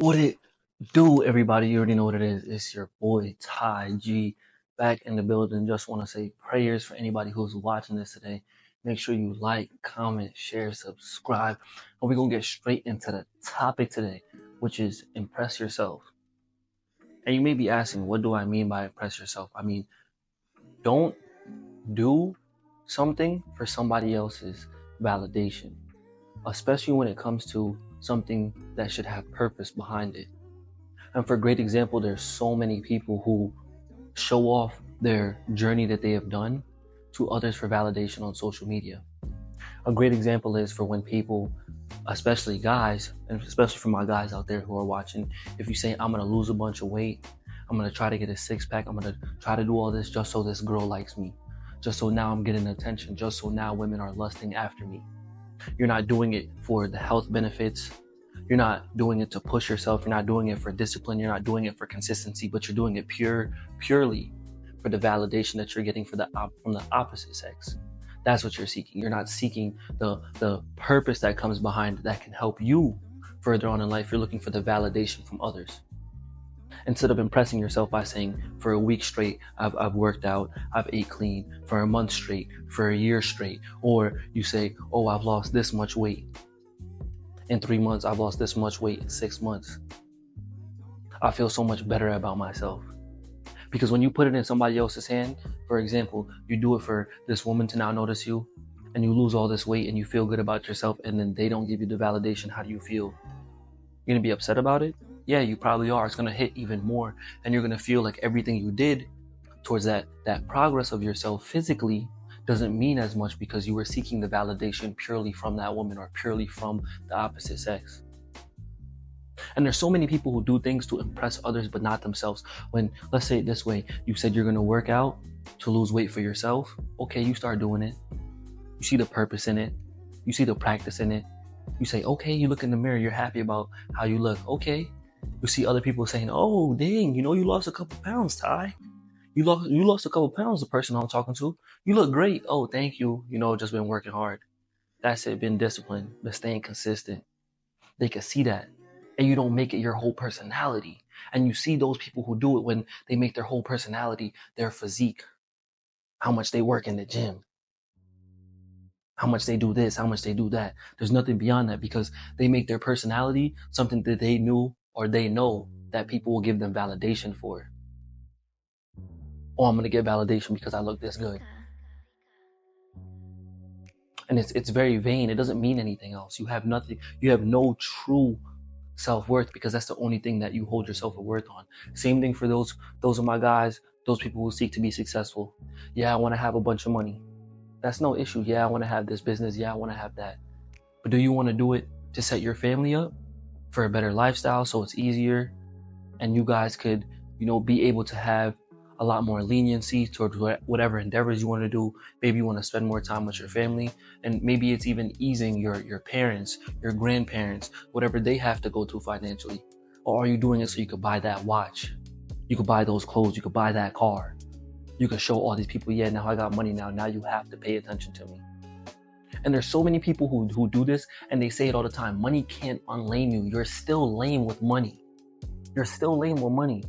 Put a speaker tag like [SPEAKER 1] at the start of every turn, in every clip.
[SPEAKER 1] What it do, everybody? You already know what it is. It's your boy Ty G back in the building. Just want to say prayers for anybody who's watching this today. Make sure you like, comment, share, subscribe. And we're going to get straight into the topic today, which is impress yourself. And you may be asking, what do I mean by impress yourself? I mean, don't do something for somebody else's validation, especially when it comes to something that should have purpose behind it. And for great example, there's so many people who show off their journey that they have done to others for validation on social media. A great example is for when people, especially guys, and especially for my guys out there who are watching, if you say, I'm going to lose a bunch of weight, I'm going to try to get a six pack, I'm going to try to do all this just so this girl likes me, just so now I'm getting attention, just so now women are lusting after me. You're not doing it for the health benefits. You're not doing it to push yourself. You're not doing it for discipline. You're not doing it for consistency, but you're doing it purely for the validation that you're getting from the opposite sex. That's what you're seeking. You're not seeking the purpose that comes behind that can help you further on in life. You're looking for the validation from others. Instead of impressing yourself by saying, for a week straight, I've worked out, I've ate clean, for a month straight, for a year straight, or you say, oh, I've lost this much weight. In 3 months, I've lost this much weight. In 6 months, I feel so much better about myself. Because when you put it in somebody else's hand, for example, you do it for this woman to now notice you, and you lose all this weight and you feel good about yourself, and then they don't give you the validation, how do you feel? You're gonna be upset about it? Yeah, you probably are. It's gonna hit even more, and you're gonna feel like everything you did towards that progress of yourself physically doesn't mean as much because you were seeking the validation purely from that woman or purely from the opposite sex. And there's so many people who do things to impress others but not themselves. When, let's say it this way, you said you're gonna work out to lose weight for yourself. Okay, you start doing it. You see the purpose in it. You see the practice in it. You say, okay, you look in the mirror, you're happy about how you look. Okay. You see other people saying, oh, dang, you lost a couple pounds, Ty. You lost a couple pounds, the person I'm talking to. You look great. Oh, thank you. Just been working hard. That's it, been disciplined, been staying consistent. They can see that. And you don't make it your whole personality. And you see those people who do it when they make their whole personality their physique. How much they work in the gym. How much they do this, how much they do that. There's nothing beyond that because they make their personality something that they knew or they know that people will give them validation for. Oh, I'm going to get validation because I look this good. And it's very vain. It doesn't mean anything else. You have nothing. You have no true self-worth because that's the only thing that you hold your self-worth on. Same thing for those of my guys, those people who seek to be successful. Yeah, I want to have a bunch of money. That's no issue. Yeah, I want to have this business. Yeah, I want to have that. But do you want to do it to set your family up for a better lifestyle so it's easier and you guys could, be able to have a lot more leniency towards whatever endeavors you want to do? Maybe you want to spend more time with your family, and maybe it's even easing your parents, your grandparents, whatever they have to go through financially. Or are you doing it so you could buy that watch? You could buy those clothes. You could buy that car. You could show all these people, yeah, now I got money now. Now you have to pay attention to me. And there's so many people who do this, and they say it all the time. Money can't unlame you. You're still lame with money. You're still lame with money.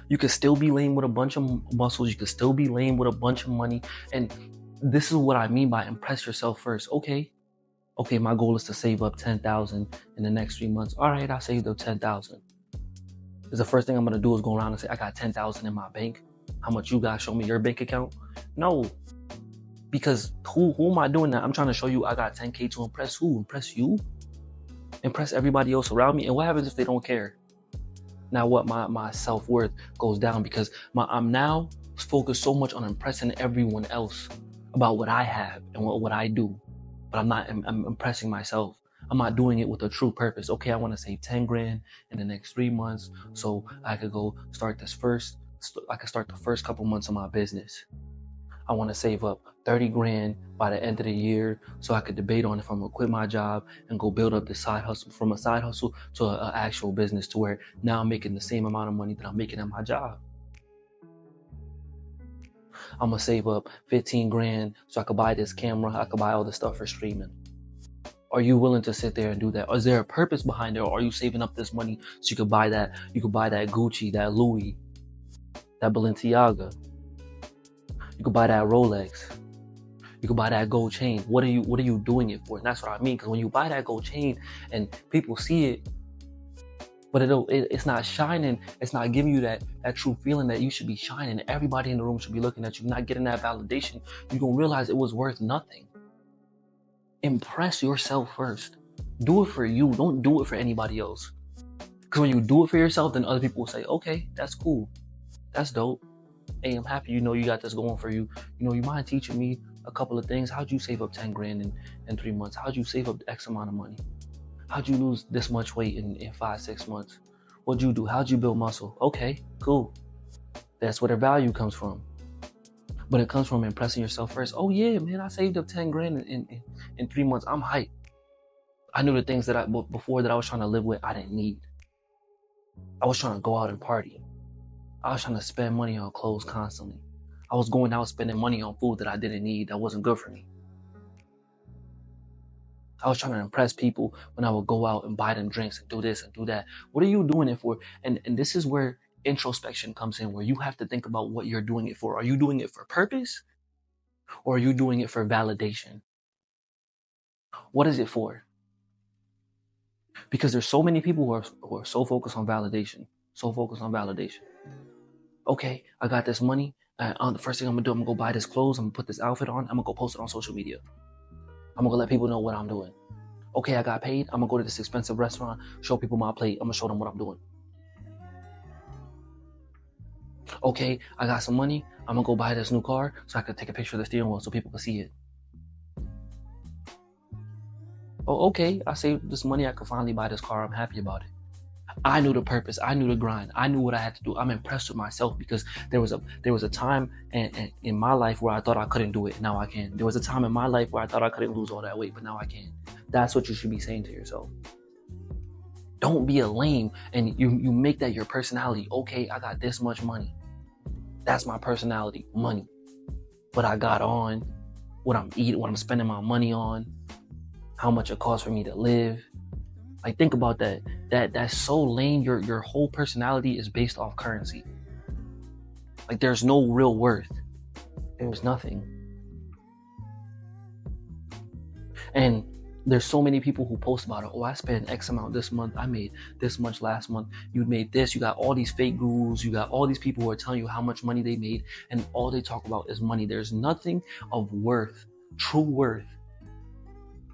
[SPEAKER 1] You could still be lame with a bunch of muscles. You could still be lame with a bunch of money. And this is what I mean by impress yourself first. Okay, my goal is to save up 10,000 in the next 3 months. All right, I'll save up 10,000. Is the first thing I'm gonna do is go around and say I got 10,000 in my bank. How much you guys show me your bank account? No, because who am I doing that? I'm trying to show you I got 10K to impress who? Impress you? Impress everybody else around me? And what happens if they don't care? Now what? My self-worth goes down because I'm now focused so much on impressing everyone else about what I have and what I do. But I'm impressing myself. I'm not doing it with a true purpose. Okay, I want to save 10 grand in the next 3 months so I could go start the first couple months of my business. I want to save up 30 grand by the end of the year so I could debate on if I'm going to quit my job and go build up this side hustle, from a side hustle to an actual business, to where now I'm making the same amount of money that I'm making at my job. I'm going to save up 15 grand so I could buy this camera. I could buy all this stuff for streaming. Are you willing to sit there and do that? Or is there a purpose behind it? Or are you saving up this money so you could buy that? You could buy that Gucci, that Louis, that Balenciaga. You could buy that Rolex. You could buy that gold chain. What are you doing it for? And that's what I mean. Because when you buy that gold chain and people see it, but it's not shining, it's not giving you that true feeling that you should be shining. Everybody in the room should be looking at you, not getting that validation. You're gonna realize it was worth nothing. Impress yourself first. Do it for you. Don't do it for anybody else. Because when you do it for yourself, then other people will say, okay, that's cool. That's dope. Hey, I'm happy you got this going for you. You mind teaching me a couple of things? How'd you save up 10 grand in 3 months? How'd you save up X amount of money? How'd you lose this much weight in 5-6 months? What'd you do? How'd you build muscle? Okay, cool. That's where the value comes from. But it comes from impressing yourself first. Oh yeah, man, I saved up 10 grand in 3 months. I'm hyped. I knew the things that before that I was trying to live with, I didn't need. I was trying to go out and party. I was trying to spend money on clothes constantly. I was going out spending money on food that I didn't need, that wasn't good for me. I was trying to impress people when I would go out and buy them drinks and do this and do that. What are you doing it for? And this is where introspection comes in, where you have to think about what you're doing it for. Are you doing it for purpose? Or are you doing it for validation? What is it for? Because there's so many people who are so focused on validation. Okay, I got this money. The first thing I'm gonna do, I'm gonna go buy this clothes. I'm gonna put this outfit on. I'm gonna go post it on social media. I'm gonna let people know what I'm doing. Okay, I got paid. I'm gonna go to this expensive restaurant, show people my plate. I'm gonna show them what I'm doing. Okay, I got some money. I'm gonna go buy this new car so I can take a picture of the steering wheel so people can see it. Oh, okay, I saved this money. I could finally buy this car. I'm happy about it. I knew the purpose. I knew the grind. I knew what I had to do. I'm impressed with myself because there was a time in my life where I thought I couldn't do it. Now I can. There was a time in my life where I thought I couldn't lose all that weight, but now I can. That's what you should be saying to yourself. Don't be a lame and you make that your personality. Okay, I got this much money. That's my personality, money. What I got on, what I'm eating, what I'm spending my money on, how much it costs for me to live. Like, think about that. That's so lame. Your whole personality is based off currency. Like, there's no real worth. There's nothing. And there's so many people who post about it. Oh, I spent X amount this month. I made this much last month. You made this. You got all these fake gurus. You got all these people who are telling you how much money they made. And all they talk about is money. There's nothing of worth, true worth,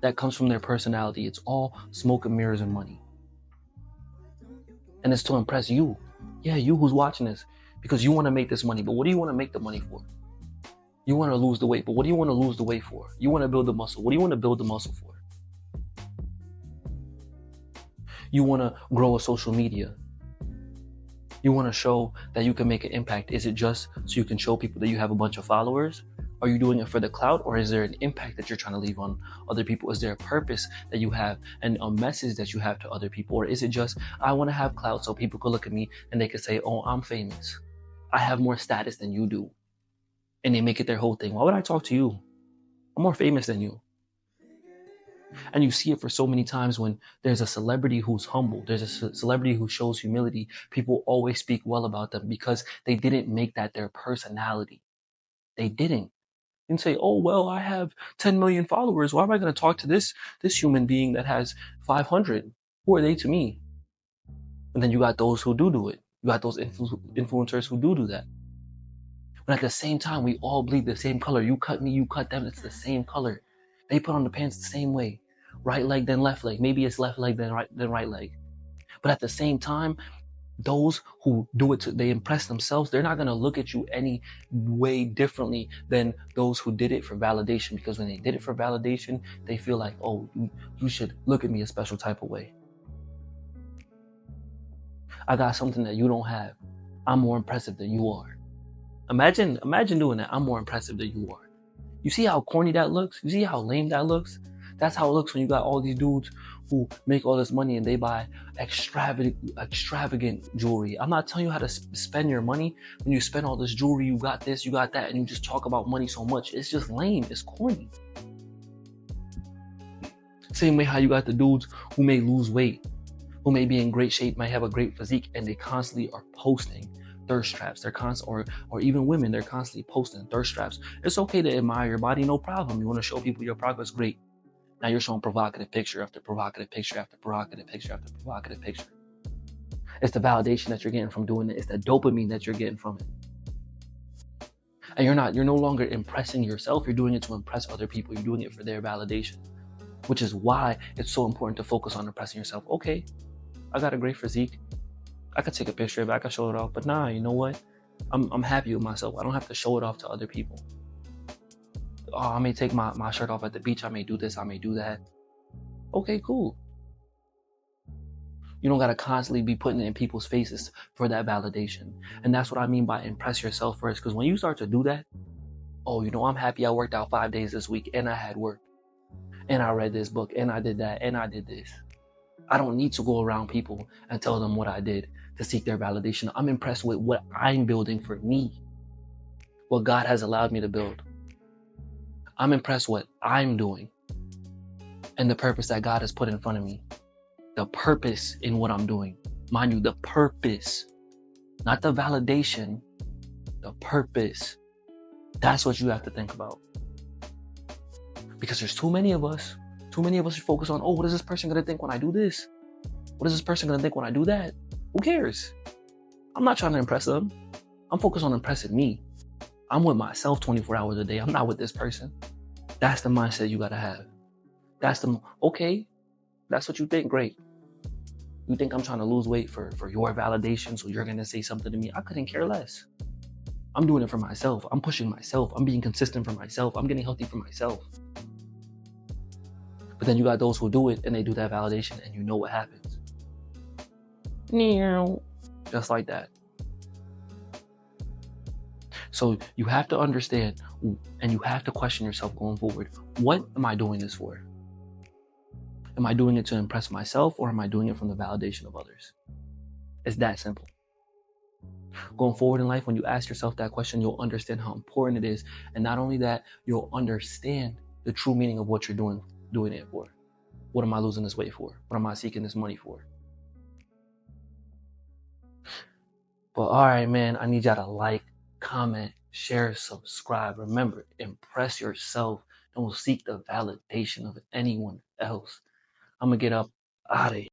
[SPEAKER 1] that comes from their personality. It's all smoke and mirrors and money. And it's to impress you. Yeah, you who's watching this. Because you want to make this money. But what do you want to make the money for? You want to lose the weight. But what do you want to lose the weight for? You want to build the muscle. What do you want to build the muscle for? You want to grow a social media. You want to show that you can make an impact. Is it just so you can show people that you have a bunch of followers? Are you doing it for the clout, or is there an impact that you're trying to leave on other people? Is there a purpose that you have and a message that you have to other people? Or is it just, I want to have clout so people could look at me and they could say, oh, I'm famous. I have more status than you do. And they make it their whole thing. Why would I talk to you? I'm more famous than you. And you see it for so many times when there's a celebrity who's humble. There's a celebrity who shows humility. People always speak well about them because they didn't make that their personality. They didn't. And say, oh, well, I have 10 million followers. Why am I going to talk to this human being that has 500? Who are they to me? And then you got those who do it. You got those influencers who do that. But at the same time, we all bleed the same color. You cut me, you cut them. It's the same color. They put on the pants the same way. Right leg, then left leg. Maybe it's left leg, then right leg. But at the same time, those who do it, they impress themselves. They're not going to look at you any way differently than those who did it for validation. Because when they did it for validation, they feel like, oh, you should look at me a special type of way. I got something that you don't have. I'm more impressive than you are. Imagine doing that. I'm more impressive than you are. You see how corny that looks? You see how lame that looks? That's how it looks when you got all these dudes who make all this money and they buy extravagant jewelry. I'm not telling you how to spend your money. When you spend all this jewelry, you got this, you got that, and you just talk about money so much. It's just lame. It's corny. Same way how you got the dudes who may lose weight, who may be in great shape, might have a great physique, and they constantly are posting thirst traps. They're or even women, they're constantly posting thirst traps. It's okay to admire your body, no problem. You want to show people your progress, great. Now you're showing provocative picture after provocative picture after provocative picture after provocative picture. It's the validation that you're getting from doing it. It's the dopamine that you're getting from it. And you're no longer impressing yourself. You're doing it to impress other people. You're doing it for their validation, which is why it's so important to focus on impressing yourself. Okay, I got a great physique. I could take a picture of it. I could show it off. But nah, you know what? I'm happy with myself. I don't have to show it off to other people. Oh, I may take my shirt off at the beach. I may do this. I may do that. Okay, cool. You don't got to constantly be putting it in people's faces for that validation. And that's what I mean by impress yourself first. Because when you start to do that, oh, I'm happy I worked out 5 days this week and I had work and I read this book and I did that and I did this. I don't need to go around people and tell them what I did to seek their validation. I'm impressed with what I'm building for me, what God has allowed me to build. I'm impressed with what I'm doing and the purpose that God has put in front of me. The purpose in what I'm doing. Mind you, the purpose, not the validation, the purpose. That's what you have to think about. Because there's too many of us who focus on, oh, what is this person going to think when I do this? What is this person going to think when I do that? Who cares? I'm not trying to impress them. I'm focused on impressing me. I'm with myself 24 hours a day. I'm not with this person. That's the mindset you got to have. Okay, that's what you think, great. You think I'm trying to lose weight for your validation, so you're going to say something to me? I couldn't care less. I'm doing it for myself. I'm pushing myself. I'm being consistent for myself. I'm getting healthy for myself. But then you got those who do it and they do that validation and you know what happens. Just like that. So you have to understand and you have to question yourself going forward. What am I doing this for? Am I doing it to impress myself or am I doing it from the validation of others? It's that simple. Going forward in life, when you ask yourself that question, you'll understand how important it is. And not only that, you'll understand the true meaning of what you're doing it for. What am I losing this weight for? What am I seeking this money for? But all right, man, I need y'all to like, comment, share, subscribe. Remember, impress yourself. Don't seek the validation of anyone else. I'm going to get up out of here.